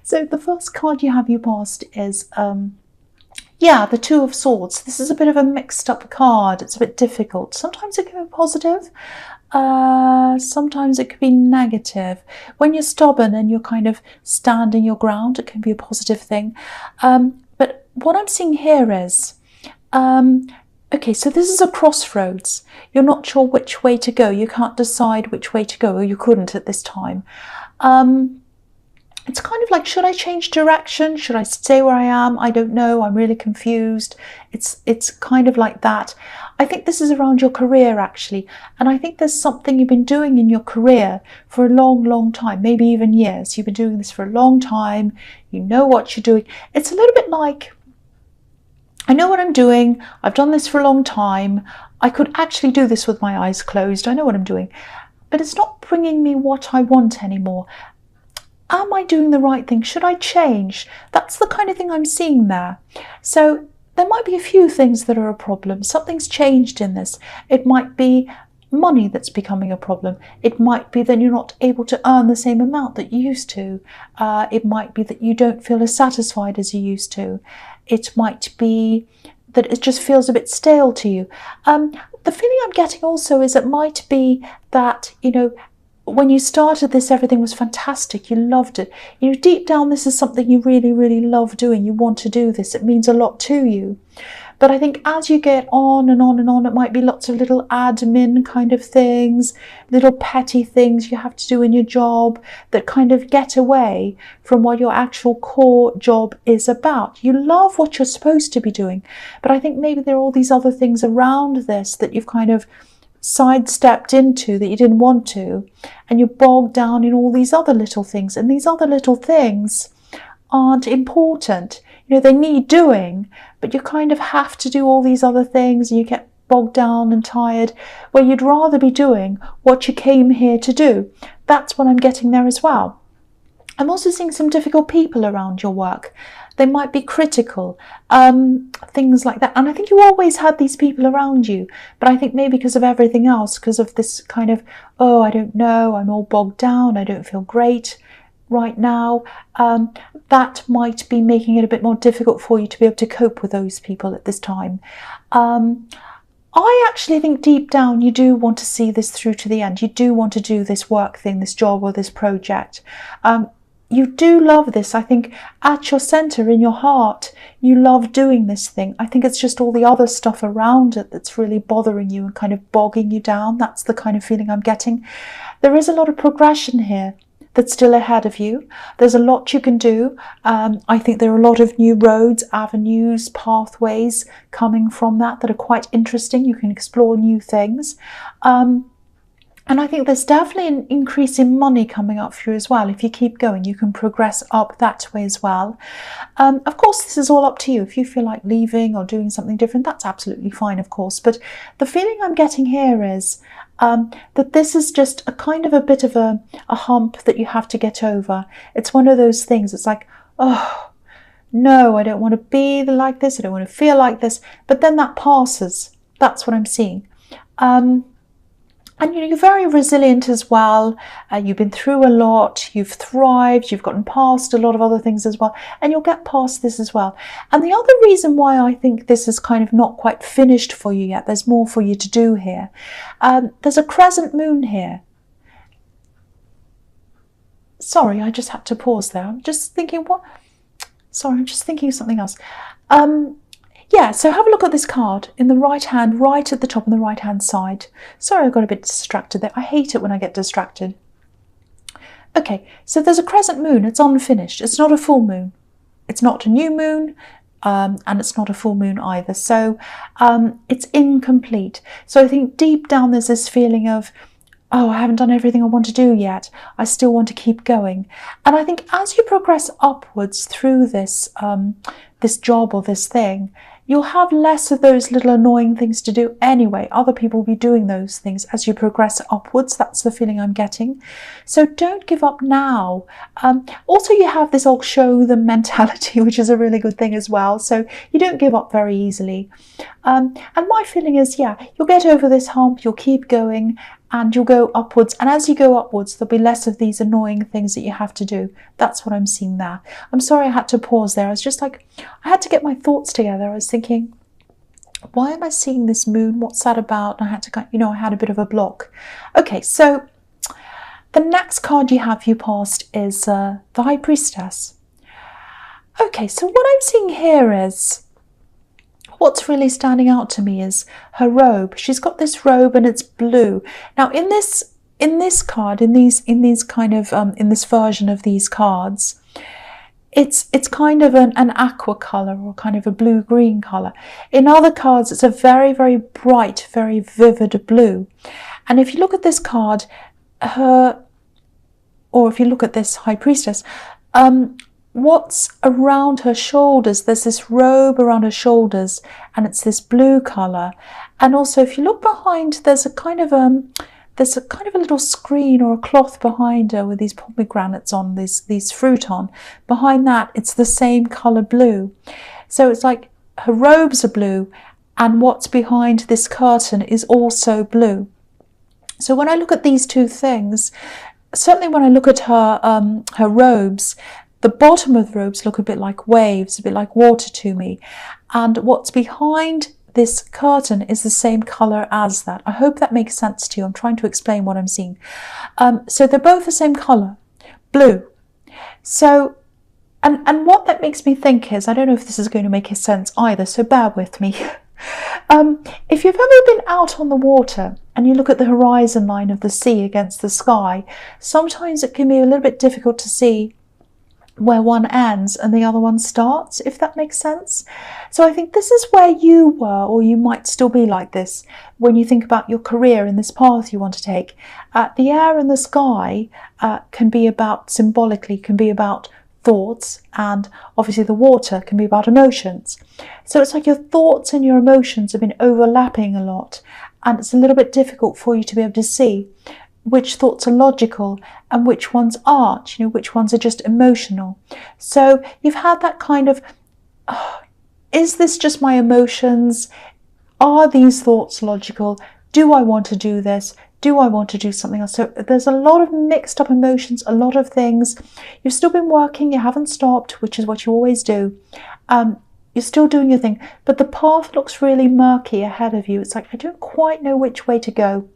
So the first card you have you passed is, yeah, the Two of Swords. This is a bit of a mixed up card. It's a bit difficult. Sometimes it can be positive. Sometimes it could be negative. When you're stubborn and you're kind of standing your ground, it can be a positive thing. But what I'm seeing here is, okay, so this is a crossroads. You're not sure which way to go. You can't decide which way to go, or you couldn't at this time. It's kind of like, should I change direction? Should I stay where I am? I don't know. I'm really confused. It's kind of like that. I think this is around your career, actually. And I think there's something you've been doing in your career for a long, long time, maybe even years. You've been doing this for a long time. You know what you're doing. It's a little bit like, I know what I'm doing. I've done this for a long time. I could actually do this with my eyes closed. I know what I'm doing. But it's not bringing me what I want anymore. Am I doing the right thing? Should I change? That's the kind of thing I'm seeing there. So there might be a few things that are a problem. Something's changed in this. It might be money that's becoming a problem. It might be that you're not able to earn the same amount that you used to. It might be that you don't feel as satisfied as you used to. It might be that it just feels a bit stale to you. The feeling I'm getting also is it might be that, you know, when you started this, everything was fantastic. You loved it. You know, deep down, this is something you really, really love doing. You want to do this. It means a lot to you. But I think as you get on and on and on, it might be lots of little admin kind of things, little petty things you have to do in your job that kind of get away from what your actual core job is about. You love what you're supposed to be doing, but I think maybe there are all these other things around this that you've kind of sidestepped into that you didn't want to, and you're bogged down in all these other little things, and these other little things aren't important. You know, they need doing, but you kind of have to do all these other things, and you get bogged down and tired where you'd rather be doing what you came here to do. That's what I'm getting there as well. I'm also seeing some difficult people around your work. They might be critical, things like that. And I think you always had these people around you, but I think maybe because of everything else, because of this kind of, oh, I don't know, I'm all bogged down, I don't feel great right now, that might be making it a bit more difficult for you to be able to cope with those people at this time. I actually think deep down you do want to see this through to the end. You do want to do this work thing, this job or this project. You do love this. I think at your centre, in your heart, you love doing this thing. I think it's just all the other stuff around it that's really bothering you and kind of bogging you down. That's the kind of feeling I'm getting. There is a lot of progression here that's still ahead of you. There's a lot you can do. I think there are a lot of new roads, avenues, pathways coming from that are quite interesting. You can explore new things. And I think there's definitely an increase in money coming up for you as well. If you keep going, you can progress up that way as well. Of course, this is all up to you. If you feel like leaving or doing something different, that's absolutely fine, of course. But the feeling I'm getting here is that this is just a kind of a bit of a hump that you have to get over. It's one of those things. It's like, oh, no, I don't want to be like this. I don't want to feel like this. But then that passes. That's what I'm seeing. And you know, you're very resilient as well. You've been through a lot, you've thrived, you've gotten past a lot of other things as well, and you'll get past this as well. And the other reason why I think this is kind of not quite finished for you yet, there's more for you to do here. There's a crescent moon here. Sorry, I just had to pause there. I'm just thinking I'm just thinking of something else. Yeah, so have a look at this card in the right hand, right at the top on the right hand side. Sorry, I got a bit distracted there. I hate it when I get distracted. Okay, so there's a crescent moon. It's unfinished. It's not a full moon. It's not a new moon, and it's not a full moon either. So it's incomplete. So I think deep down there's this feeling of, oh, I haven't done everything I want to do yet. I still want to keep going. And I think as you progress upwards through this, this job or this thing, you'll have less of those little annoying things to do anyway. Other people will be doing those things as you progress upwards. That's the feeling I'm getting. So don't give up now. Also, you have this I'll show them mentality, which is a really good thing as well. So you don't give up very easily. And my feeling is, yeah, you'll get over this hump, you'll keep going, and you'll go upwards. And as you go upwards, there'll be less of these annoying things that you have to do. That's what I'm seeing there. I'm sorry I had to pause there. I was just like, I had to get my thoughts together. I was thinking, why am I seeing this moon? What's that about? And I had to, you know, I had a bit of a block. Okay, so the next card you have you passed is the High Priestess. Okay, so what I'm seeing here is, what's really standing out to me is her robe. She's got this robe and it's blue. Now in this card, in this version of these cards, it's kind of an aqua color or kind of a blue-green color. In other cards, it's a very, very bright, very vivid blue. And if you look at this card, or if you look at this High Priestess, what's around her shoulders, there's this robe around her shoulders and it's this blue color. And also if you look behind, there's a kind of a little screen or a cloth behind her with these pomegranates on, these fruit on. Behind that, it's the same color blue. So it's like her robes are blue and what's behind this curtain is also blue. So when I look at these two things, certainly when I look at her robes, the bottom of the robes look a bit like waves, a bit like water to me. And what's behind this curtain is the same colour as that. I hope that makes sense to you. I'm trying to explain what I'm seeing. So they're both the same colour, blue. So, and what that makes me think is, I don't know if this is going to make sense either, so bear with me. If you've ever been out on the water and you look at the horizon line of the sea against the sky, sometimes it can be a little bit difficult to see where one ends and the other one starts, if that makes sense. So I think this is where you were, or you might still be like this, when you think about your career and this path you want to take. The air and the sky can be about, symbolically, can be about thoughts, and obviously the water can be about emotions. So it's like your thoughts and your emotions have been overlapping a lot, and it's a little bit difficult for you to be able to see which thoughts are logical and which ones aren't, you know, which ones are just emotional. So you've had that kind of, is this just my emotions? Are these thoughts logical? Do I want to do this? Do I want to do something else? So there's a lot of mixed up emotions, a lot of things. You've still been working, you haven't stopped, which is what you always do. You're still doing your thing, but the path looks really murky ahead of you. It's like, I don't quite know which way to go.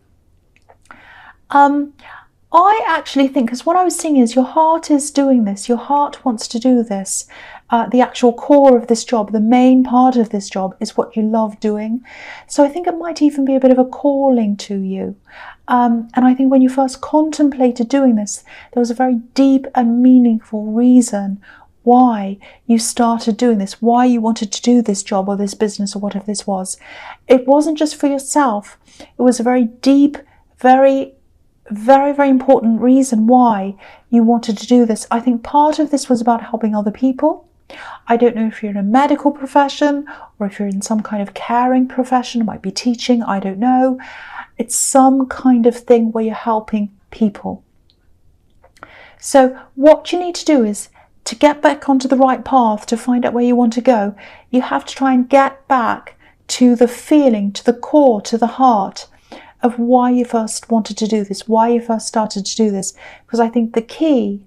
I actually think, because what I was seeing is your heart is doing this. Your heart wants to do this. The actual core of this job, the main part of this job, is what you love doing. So I think it might even be a bit of a calling to you. And I think when you first contemplated doing this, there was a very deep and meaningful reason why you started doing this, why you wanted to do this job or this business or whatever this was. It wasn't just for yourself. It was a very deep, very important reason why you wanted to do this. I think part of this was about helping other people. I don't know if you're in a medical profession or if you're in some kind of caring profession, it might be teaching, I don't know. It's some kind of thing where you're helping people. So what you need to do is, to get back onto the right path, to find out where you want to go, you have to try and get back to the feeling, to the core, to the heart of why you first wanted to do this, why you first started to do this. Because I think the key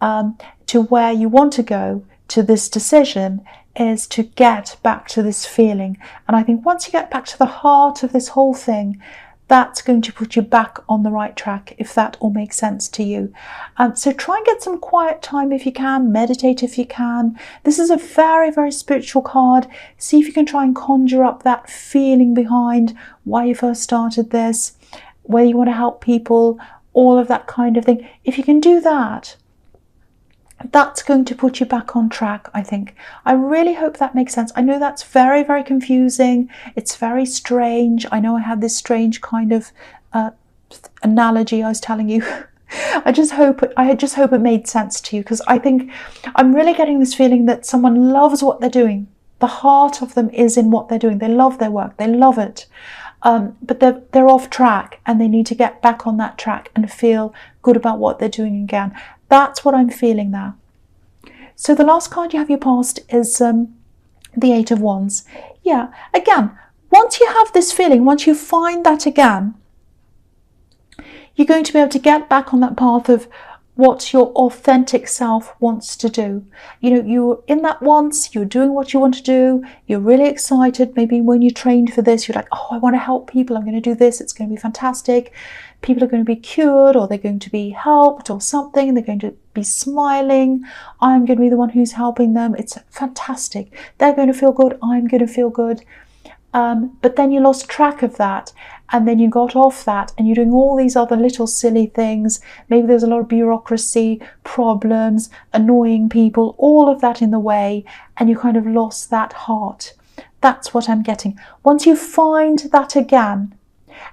to where you want to go, to this decision, is to get back to this feeling. And I think once you get back to the heart of this whole thing, that's going to put you back on the right track, if that all makes sense to you. So try and get some quiet time if you can, meditate if you can. This is a very, very spiritual card. See if you can try and conjure up that feeling behind why you first started this, whether you want to help people, all of that kind of thing. If you can do that, that's going to put you back on track, I think. I really hope that makes sense. I know that's very, very confusing. It's very strange. I know I had this strange kind of analogy I was telling you. I just hope it made sense to you, because I think I'm really getting this feeling that someone loves what they're doing. The heart of them is in what they're doing. They love their work. They love it. But they're off track, and they need to get back on that track and feel good about what they're doing again. That's what I'm feeling there. So the last card you have your past is the Eight of Wands. Yeah, again, once you have this feeling, once you find that again, you're going to be able to get back on that path of what your authentic self wants to do. You know, you're in that once, you're doing what you want to do, you're really excited. Maybe when you trained for this, you're like, oh, I want to help people, I'm going to do this, it's going to be fantastic. People are going to be cured, or they're going to be helped, or something. They're going to be smiling. I'm going to be the one who's helping them. It's fantastic. They're going to feel good. I'm going to feel good. But then you lost track of that, and then you got off that, and you're doing all these other little silly things. Maybe there's a lot of bureaucracy, problems, annoying people, all of that in the way, and you kind of lost that heart. That's what I'm getting. Once you find that again,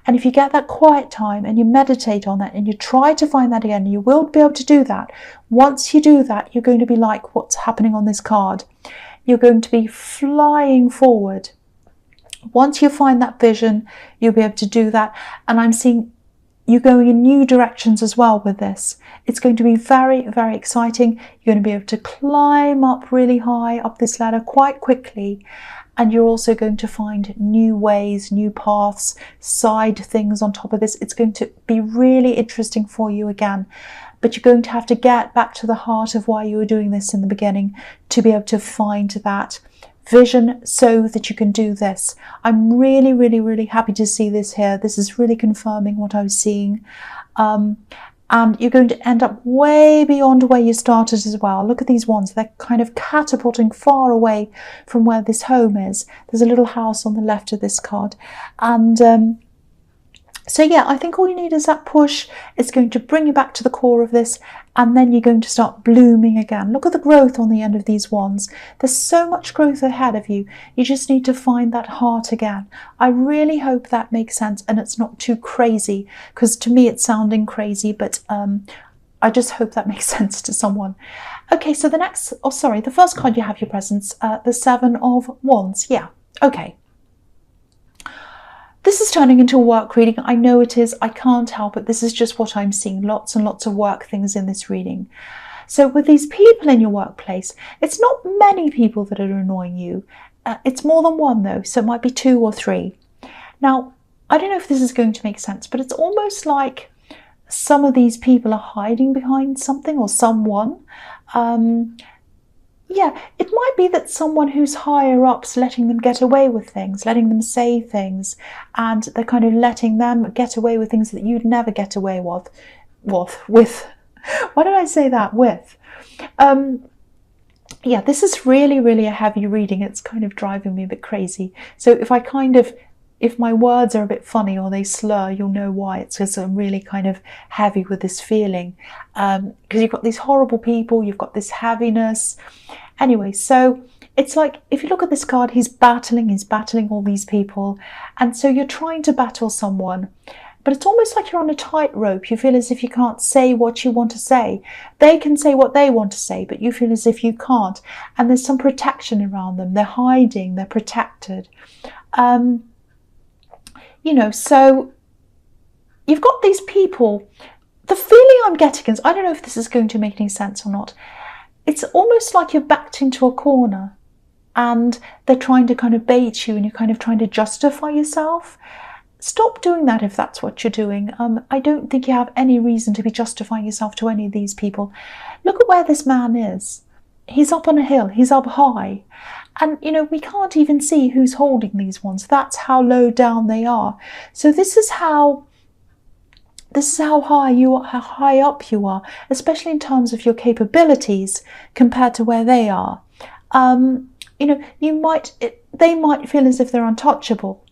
and if you get that quiet time and you meditate on that and you try to find that again, you will be able to do that. Once you do that, you're going to be like what's happening on this card. You're going to be flying forward. Once you find that vision, you'll be able to do that. And I'm seeing you going in new directions as well with this. It's going to be very, very exciting. You're going to be able to climb up really high up this ladder quite quickly. And you're also going to find new ways, new paths, side things on top of this. It's going to be really interesting for you again. But you're going to have to get back to the heart of why you were doing this in the beginning to be able to find that vision so that you can do this. I'm really, really, really happy to see this here. This is really confirming what I was seeing. And you're going to end up way beyond where you started as well. Look at these ones. They're kind of catapulting far away from where this home is. There's a little house on the left of this card. And so yeah, I think all you need is that push. It's going to bring you back to the core of this, and then you're going to start blooming again. Look at the growth on the end of these wands. There's so much growth ahead of you. You just need to find that heart again. I really hope that makes sense and it's not too crazy, because to me it's sounding crazy, but I just hope that makes sense to someone. Okay, so the first card you have your presence, the Seven of Wands. Yeah, okay. This is turning into a work reading. I know it is. I can't help it. This is just what I'm seeing. Lots and lots of work things in this reading. So with these people in your workplace, it's not many people that are annoying you. It's more than one though. So it might be 2 or 3. Now, I don't know if this is going to make sense, but it's almost like some of these people are hiding behind something or someone. Yeah, it might be that someone who's higher up's letting them get away with things, letting them say things, and they're kind of letting them get away with things that you'd never get away with. Why did I say that? With. Yeah, this is really, really a heavy reading. It's kind of driving me a bit crazy. So if my words are a bit funny or they slur, you'll know why. It's because I'm really kind of heavy with this feeling. Because you've got these horrible people, you've got this heaviness. Anyway, so it's like, if you look at this card, he's battling all these people. And so you're trying to battle someone, but it's almost like you're on a tightrope. You feel as if you can't say what you want to say. They can say what they want to say, but you feel as if you can't. And there's some protection around them. They're hiding, they're protected. You know, so you've got these people. The feeling I'm getting is, I don't know if this is going to make any sense or not. It's almost like you're backed into a corner and they're trying to kind of bait you and you're kind of trying to justify yourself. Stop doing that if that's what you're doing. I don't think you have any reason to be justifying yourself to any of these people. Look at where this man is. He's up on a hill, he's up high. And, you know, we can't even see who's holding these ones. That's how low down they are. So this is how high you are, how high up you are, especially in terms of your capabilities compared to where they are. You know, they might feel as if they're untouchable,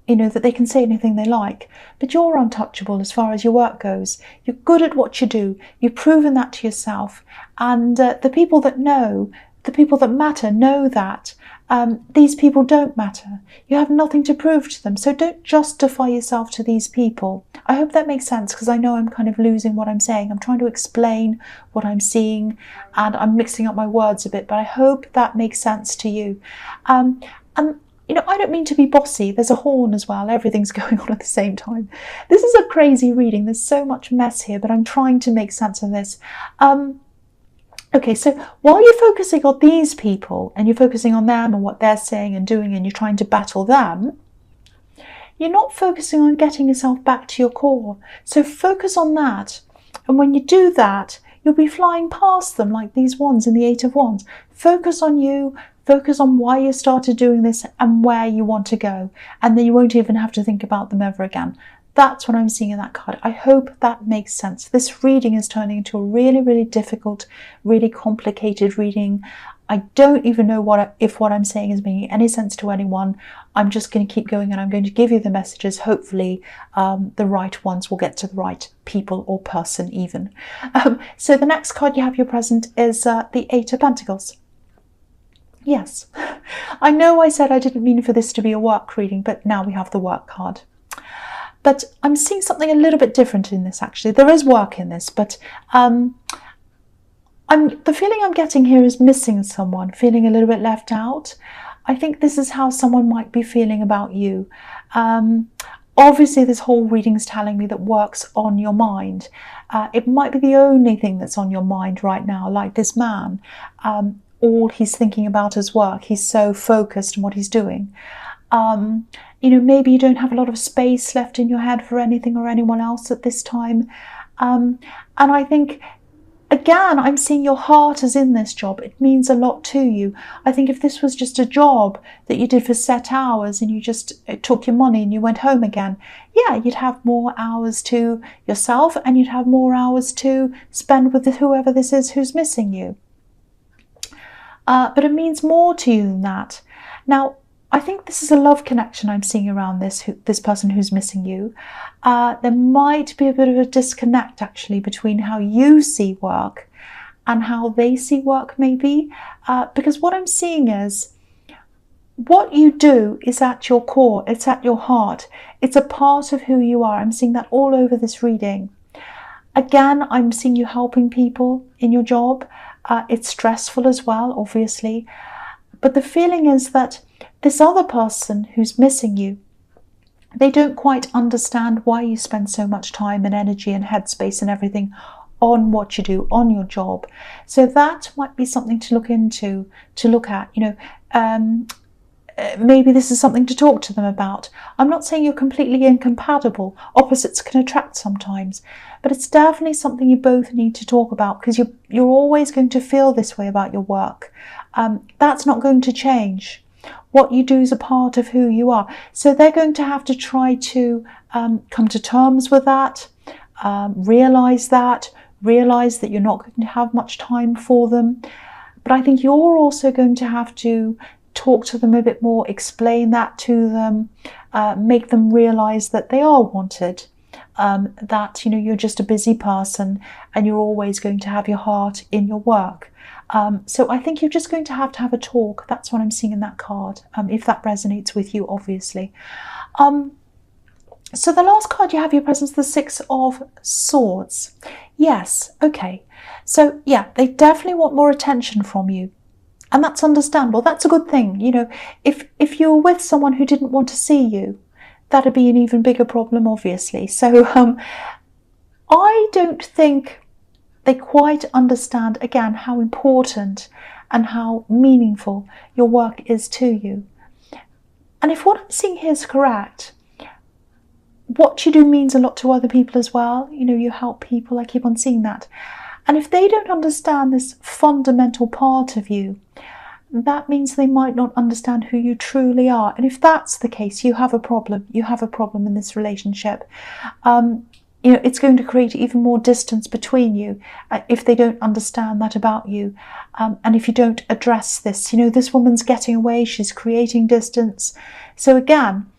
you know, that they can say anything they like, but you're untouchable as far as your work goes. You're good at what you do. You've proven that to yourself. And the people that matter know that. These people don't matter. You have nothing to prove to them. So don't justify yourself to these people. I hope that makes sense, because I know I'm kind of losing what I'm saying. I'm trying to explain what I'm seeing and I'm mixing up my words a bit, but I hope that makes sense to you. And you know, I don't mean to be bossy. There's a horn as well. Everything's going on at the same time. This is a crazy reading. There's so much mess here, but I'm trying to make sense of this. Okay, so while you're focusing on these people and you're focusing on them and what they're saying and doing and you're trying to battle them, you're not focusing on getting yourself back to your core. So focus on that. And when you do that, you'll be flying past them like these wands in the Eight of Wands. Focus on you, focus on why you started doing this and where you want to go. And then you won't even have to think about them ever again. That's what I'm seeing in that card. I hope that makes sense. This reading is turning into a really, really difficult, really complicated reading. I don't even know if what I'm saying is making any sense to anyone. I'm just going to keep going and I'm going to give you the messages. Hopefully the right ones will get to the right people or person even. So the next card you have your present is the Eight of Pentacles. Yes, I know I said I didn't mean for this to be a work reading, but now we have the work card. But I'm seeing something a little bit different in this actually. There is work in this, but the feeling I'm getting here is missing someone, feeling a little bit left out. I think this is how someone might be feeling about you. Obviously, this whole reading is telling me that work's on your mind. It might be the only thing that's on your mind right now, like this man. All he's thinking about is work. He's so focused on what he's doing. You know, maybe you don't have a lot of space left in your head for anything or anyone else at this time. And I think, again, I'm seeing your heart is in this job. It means a lot to you. I think if this was just a job that you did for set hours and you just took your money and you went home again, yeah, you'd have more hours to yourself and you'd have more hours to spend with whoever this is who's missing you. But it means more to you than that. Now, I think this is a love connection I'm seeing around this person who's missing you. There might be a bit of a disconnect actually between how you see work and how they see work maybe. Because what I'm seeing is what you do is at your core, it's at your heart. It's a part of who you are. I'm seeing that all over this reading. Again, I'm seeing you helping people in your job. It's stressful as well, obviously. But the feeling is that this other person who's missing you, they don't quite understand why you spend so much time and energy and headspace and everything on what you do, on your job. So that might be something to look into, to look at. You know, maybe this is something to talk to them about. I'm not saying you're completely incompatible. Opposites can attract sometimes. But it's definitely something you both need to talk about, because you're always going to feel this way about your work. That's not going to change. What you do is a part of who you are. So they're going to have to try to come to terms with that, realise that you're not going to have much time for them. But I think you're also going to have to talk to them a bit more, explain that to them, make them realise that they are wanted. That, you know, you're just a busy person and you're always going to have your heart in your work. So I think you're just going to have a talk. That's what I'm seeing in that card, if that resonates with you, obviously. So the last card you have your presence, the Six of Swords. Yes, okay. So yeah, they definitely want more attention from you. And that's understandable. That's a good thing. You know, if you were with someone who didn't want to see you, that'd be an even bigger problem, obviously. So I don't think they quite understand, again, how important and how meaningful your work is to you. And if what I'm seeing here is correct, what you do means a lot to other people as well. You know, you help people. I keep on seeing that. And if they don't understand this fundamental part of you, that means they might not understand who you truly are. And if that's the case, you have a problem. You have a problem in this relationship. You know, it's going to create even more distance between you if they don't understand that about you. And if you don't address this, you know, this woman's getting away, she's creating distance. So again,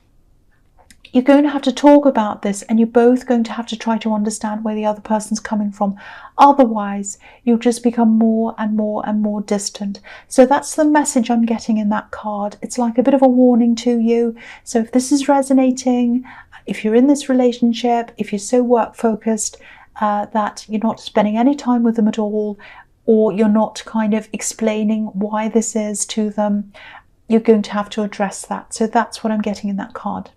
you're going to have to talk about this, and you're both going to have to try to understand where the other person's coming from. Otherwise, you'll just become more and more and more distant. So that's the message I'm getting in that card. It's like a bit of a warning to you. So if this is resonating, if you're in this relationship, if you're so work focused that you're not spending any time with them at all, or you're not kind of explaining why this is to them, you're going to have to address that. So that's what I'm getting in that card.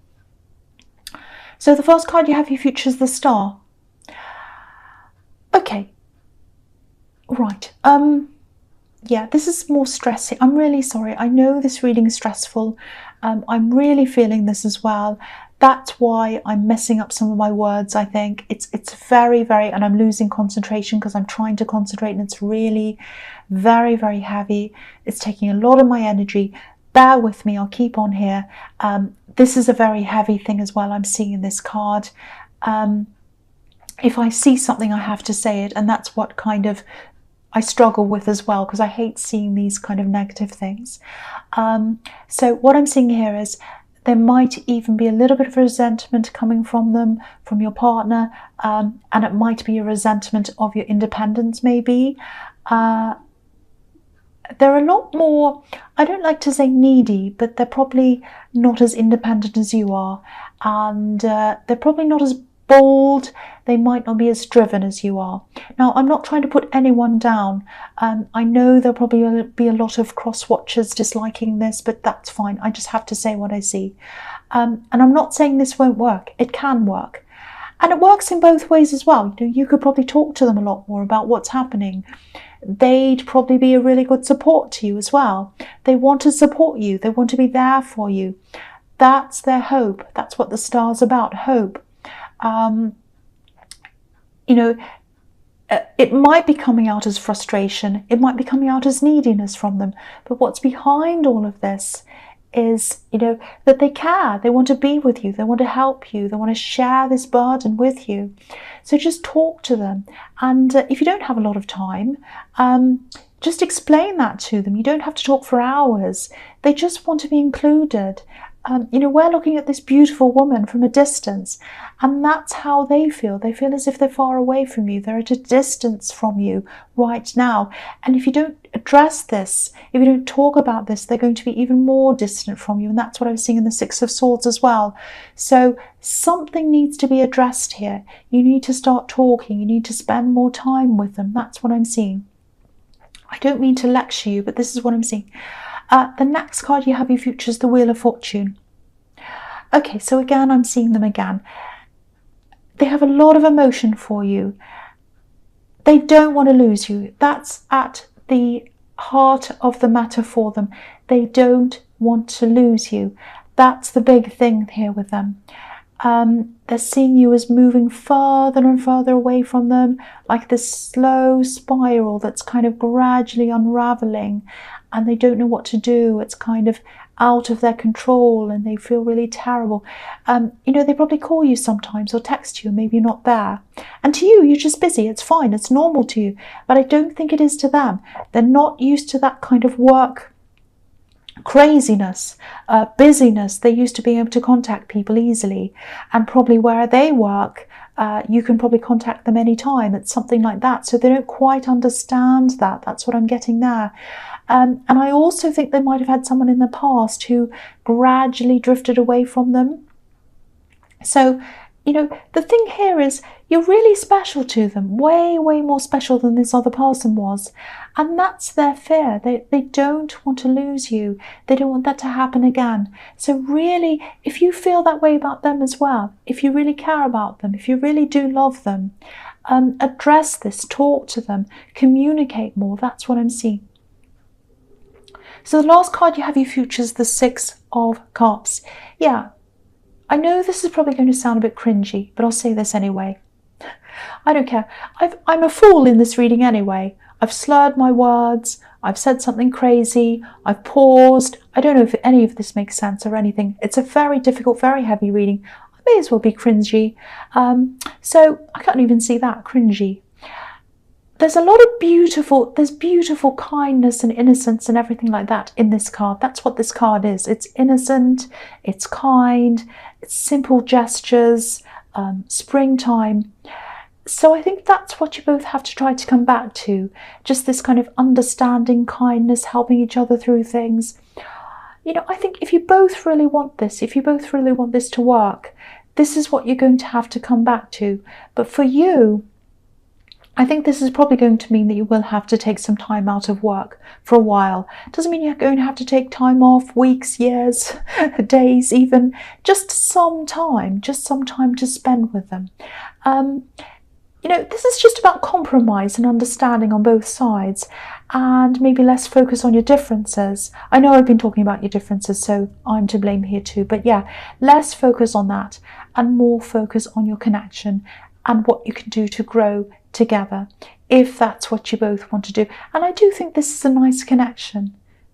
So the first card you have, your future, is the Star. Okay. Right. Yeah, this is more stressing. I'm really sorry. I know this reading is stressful. I'm really feeling this as well. That's why I'm messing up some of my words, I think. It's very, very, and I'm losing concentration because I'm trying to concentrate, and it's really very, very heavy. It's taking a lot of my energy. Bear with me, I'll keep on here. This is a very heavy thing as well I'm seeing in this card. If I see something, I have to say it, and that's what kind of I struggle with as well, because I hate seeing these kind of negative things. So what I'm seeing here is there might even be a little bit of resentment coming from them, from your partner, and it might be a resentment of your independence maybe. They're a lot more, I don't like to say needy, but they're probably not as independent as you are, and they're probably not as bold. They might not be as driven as you are. Now, I'm not trying to put anyone down. I know there'll probably be a lot of cross-watchers disliking this, but that's fine. I just have to say what I see. And I'm not saying this won't work. It can work. And it works in both ways as well. You know, you could probably talk to them a lot more about what's happening. They'd probably be a really good support to you as well. They want to support you. They want to be there for you. That's their hope. That's what the star's about, hope. You know, it might be coming out as frustration. It might be coming out as neediness from them. But what's behind all of this is, you know, that they care. They want to be with you. They want to help you. They want to share this burden with you. So just talk to them. And if you don't have a lot of time, just explain that to them. You don't have to talk for hours. They just want to be included. You know, we're looking at this beautiful woman from a distance, and that's how they feel. They feel as if they're far away from you. They're at a distance from you right now. And if you don't address this, if you don't talk about this, they're going to be even more distant from you. And that's what I was seeing in the Six of Swords as well. So something needs to be addressed here. You need to start talking. You need to spend more time with them. That's what I'm seeing. I don't mean to lecture you, but this is what I'm seeing. The next card you have your future is the Wheel of Fortune. Okay, so again, I'm seeing them again. They have a lot of emotion for you. They don't want to lose you. That's at the heart of the matter for them. They don't want to lose you. That's the big thing here with them. They're seeing you as moving further and further away from them, like this slow spiral that's kind of gradually unraveling, and they don't know what to do. It's kind of out of their control, and they feel really terrible. You know, they probably call you sometimes or text you, and maybe you're not there. And to you, you're just busy. It's fine. It's normal to you. But I don't think it is to them. They're not used to that kind of work craziness, busyness. They're used to being able to contact people easily, and probably where they work, you can probably contact them anytime. It's something like that. So they don't quite understand that. That's what I'm getting there. And I also think they might have had someone in the past who gradually drifted away from them. So, you know, the thing here is you're really special to them, way, way more special than this other person was. And that's their fear. They don't want to lose you. They don't want that to happen again. So really, if you feel that way about them as well, if you really care about them, if you really do love them, address this, talk to them, communicate more. That's what I'm seeing. So the last card you have your future is the Six of Cups. Yeah, I know this is probably going to sound a bit cringy, but I'll say this anyway. I don't care. I'm a fool in this reading anyway. I've slurred my words. I've said something crazy. I've paused. I don't know if any of this makes sense or anything. It's a very difficult, very heavy reading. I may as well be cringy. So I can't even see that, cringy. There's a lot of beautiful kindness and innocence and everything like that in this card. That's what this card is. It's innocent, it's kind, it's simple gestures, springtime. So I think that's what you both have to try to come back to. Just this kind of understanding, kindness, helping each other through things. You know, I think if you both really want this, if you both really want this to work, this is what you're going to have to come back to. But for you, I think this is probably going to mean that you will have to take some time out of work for a while. Doesn't mean you're going to have to take time off, weeks, years, days even. Just some time to spend with them. you know, this is just about compromise and understanding on both sides, and maybe less focus on your differences. I know I've been talking about your differences, so I'm to blame here too, but yeah, less focus on that and more focus on your connection and what you can do to grow together, if that's what you both want to do. And I do think this is a nice connection.